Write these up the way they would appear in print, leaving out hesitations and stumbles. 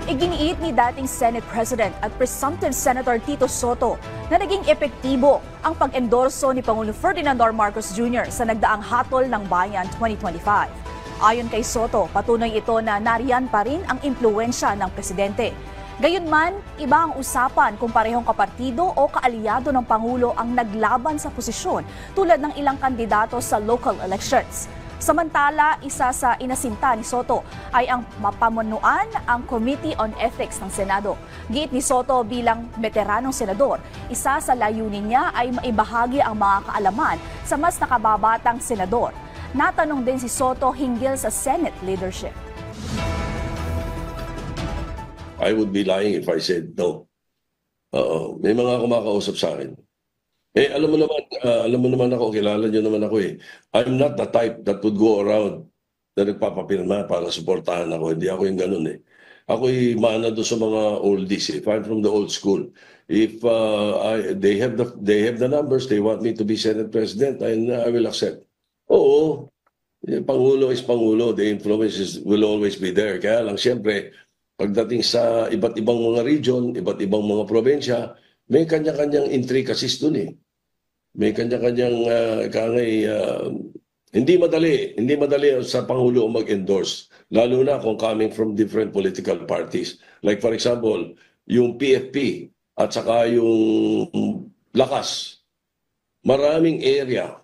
Iginiit ni dating Senate President at presumptive Senator Tito Soto na naging epektibo ang pag-endorso ni Pangulo Ferdinand R. Marcos Jr. sa nagdaang Hatol ng Bayan 2025. Ayon kay Soto, patunay ito na nariyan pa rin ang impluwensya ng presidente. Gayunman, iba ang usapan kung parehong kapartido o kaalyado ng Pangulo ang naglaban sa posisyon tulad ng ilang kandidato sa local elections. Samantala, isa sa inasinta ni Soto ay ang mapamunuan ang Committee on Ethics ng Senado. Giit ni Soto bilang veteranong senador, isa sa layunin niya ay maibahagi ang mga kaalaman sa mas nakababatang senador. Natanong din si Soto hinggil sa Senate leadership. I would be lying if I said no. May mga kumakausap sa akin. Alam mo naman ako, kilala niyo naman ako eh. I'm not the type that would go around na nagpapapirma para suportahan ako. Hindi ako yung ganun eh. Ako'y maana doon sa mga oldies. If I'm from the old school, if they have the numbers, they want me to be Senate President, and I will accept. Oo, Pangulo is Pangulo. The influences will always be there. Kaya lang, siyempre, pagdating sa iba't ibang mga region, iba't ibang mga probinsya, may kanya-kanyang intricacies dun eh. May kanya-kanyang hindi madali sa Pangulo mag-endorse, lalo na kung coming from different political parties. Like for example, yung PFP at saka yung Lakas. Maraming area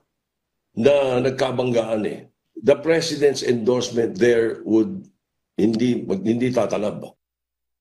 na nagkabanggaan eh. The president's endorsement there would hindi tatalab.